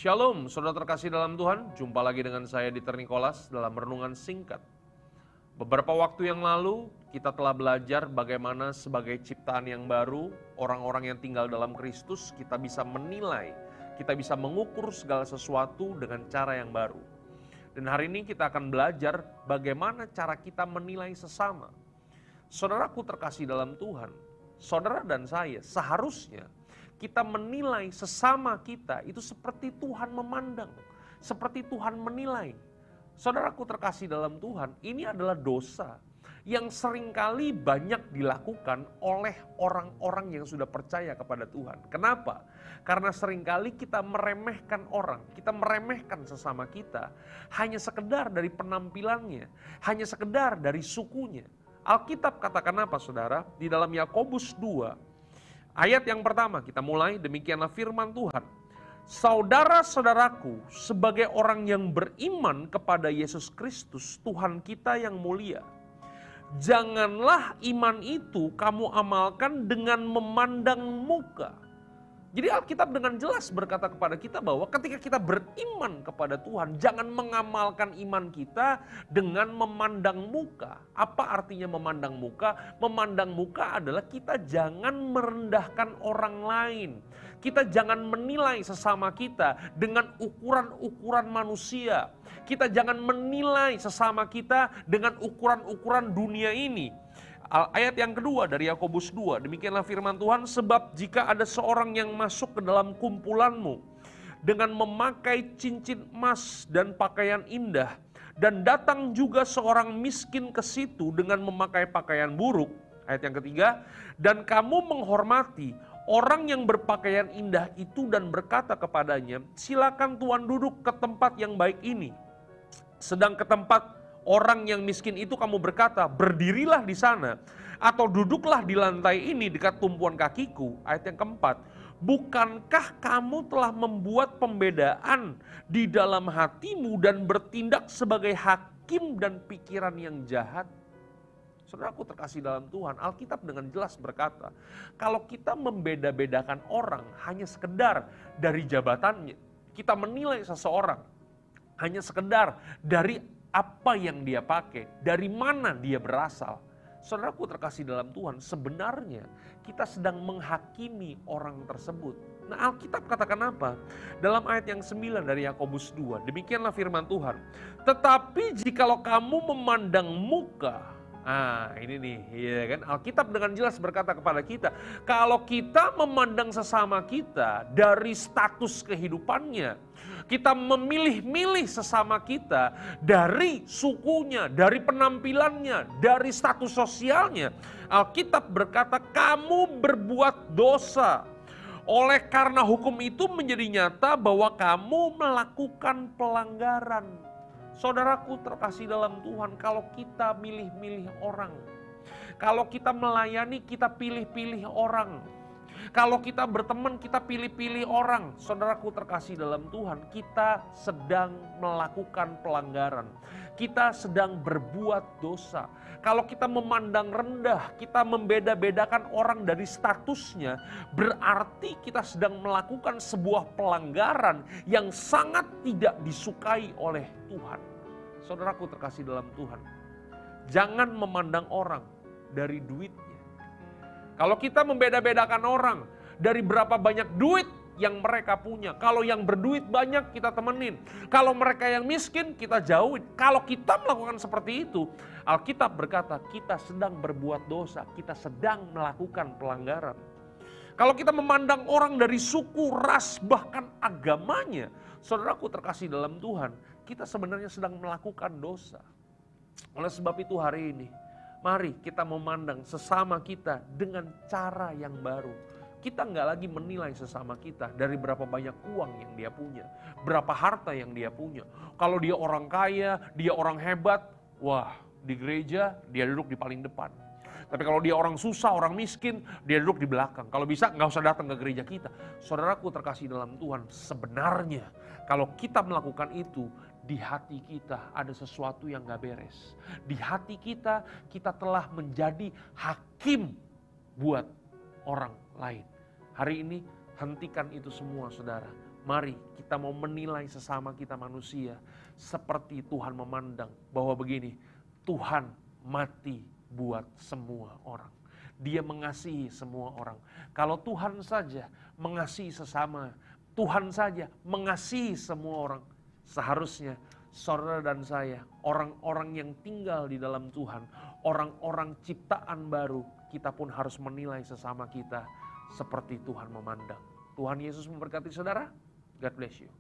Shalom, saudara terkasih dalam Tuhan. Jumpa lagi dengan saya Dieter Nicholas dalam renungan singkat. Beberapa waktu yang lalu kita telah belajar bagaimana sebagai ciptaan yang baru, orang-orang yang tinggal dalam Kristus, kita bisa menilai, kita bisa mengukur segala sesuatu dengan cara yang baru. Dan hari ini kita akan belajar bagaimana cara kita menilai sesama. Saudaraku terkasih dalam Tuhan, saudara dan saya seharusnya kita menilai sesama kita itu seperti Tuhan memandang, seperti Tuhan menilai. Saudaraku terkasih dalam Tuhan, ini adalah dosa yang seringkali banyak dilakukan oleh orang-orang yang sudah percaya kepada Tuhan. Kenapa? Karena seringkali kita meremehkan orang, kita meremehkan sesama kita hanya sekedar dari penampilannya, hanya sekedar dari sukunya. Alkitab katakan apa saudara? Di dalam Yakobus 2, ayat yang pertama kita mulai, demikianlah firman Tuhan. Saudara-saudaraku, sebagai orang yang beriman kepada Yesus Kristus, Tuhan kita yang mulia, janganlah iman itu kamu amalkan dengan memandang muka. Jadi Alkitab dengan jelas berkata kepada kita bahwa ketika kita beriman kepada Tuhan, jangan mengamalkan iman kita dengan memandang muka. Apa artinya memandang muka? Memandang muka adalah kita jangan merendahkan orang lain. Kita jangan menilai sesama kita dengan ukuran-ukuran manusia. Kita jangan menilai sesama kita dengan ukuran-ukuran dunia ini. Ayat yang kedua dari Yakobus 2, demikianlah firman Tuhan, sebab jika ada seorang yang masuk ke dalam kumpulanmu dengan memakai cincin emas dan pakaian indah, dan datang juga seorang miskin ke situ dengan memakai pakaian buruk, ayat yang ketiga, dan kamu menghormati orang yang berpakaian indah itu dan berkata kepadanya, silakan tuan duduk ke tempat yang baik ini, sedang ke tempat orang yang miskin itu kamu berkata, berdirilah di sana, atau duduklah di lantai ini dekat tumpuan kakiku. Ayat yang keempat, bukankah kamu telah membuat pembedaan di dalam hatimu dan bertindak sebagai hakim dan pikiran yang jahat? Saudaraku terkasih dalam Tuhan, Alkitab dengan jelas berkata, kalau kita membeda-bedakan orang hanya sekedar dari jabatannya, kita menilai seseorang hanya sekedar dari apa yang dia pakai, dari mana dia berasal. Saudaraku terkasih dalam Tuhan, sebenarnya kita sedang menghakimi orang tersebut. Nah, Alkitab katakan apa? Dalam ayat yang 9 dari Yakobus 2, demikianlah firman Tuhan. Tetapi jikalau kamu memandang muka, ini nih, ya kan? Alkitab dengan jelas berkata kepada kita, kalau kita memandang sesama kita dari status kehidupannya, kita memilih-milih sesama kita dari sukunya, dari penampilannya, dari status sosialnya, Alkitab berkata kamu berbuat dosa. Oleh karena hukum itu menjadi nyata bahwa kamu melakukan pelanggaran. Saudaraku terkasih dalam Tuhan, kalau kita milih-milih orang, kalau kita melayani kita pilih-pilih orang, kalau kita berteman kita pilih-pilih orang, saudaraku terkasih dalam Tuhan, kita sedang melakukan pelanggaran, kita sedang berbuat dosa. Kalau kita memandang rendah, kita membeda-bedakan orang dari statusnya, berarti kita sedang melakukan sebuah pelanggaran yang sangat tidak disukai oleh Tuhan. Saudaraku terkasih dalam Tuhan, jangan memandang orang dari duitnya. Kalau kita membeda-bedakan orang dari berapa banyak duit yang mereka punya, kalau yang berduit banyak kita temenin, kalau mereka yang miskin kita jauhin. Kalau kita melakukan seperti itu, Alkitab berkata kita sedang berbuat dosa, kita sedang melakukan pelanggaran. Kalau kita memandang orang dari suku, ras, bahkan agamanya, saudaraku terkasih dalam Tuhan, kita sebenarnya sedang melakukan dosa. Oleh sebab itu hari ini, mari kita memandang sesama kita dengan cara yang baru. Kita nggak lagi menilai sesama kita dari berapa banyak uang yang dia punya, berapa harta yang dia punya. Kalau dia orang kaya, dia orang hebat, wah di gereja dia duduk di paling depan. Tapi kalau dia orang susah, orang miskin, dia duduk di belakang. Kalau bisa nggak usah datang ke gereja kita. Saudaraku terkasih dalam Tuhan, sebenarnya kalau kita melakukan itu, di hati kita ada sesuatu yang gak beres. Di hati kita, kita telah menjadi hakim buat orang lain. Hari ini hentikan itu semua saudara. Mari kita mau menilai sesama kita manusia seperti Tuhan memandang bahwa begini, Tuhan mati buat semua orang. Dia mengasihi semua orang. Kalau Tuhan saja mengasihi sesama, Tuhan saja mengasihi semua orang, seharusnya saudara dan saya, orang-orang yang tinggal di dalam Tuhan, orang-orang ciptaan baru, kita pun harus menilai sesama kita seperti Tuhan memandang. Tuhan Yesus memberkati saudara. God bless you.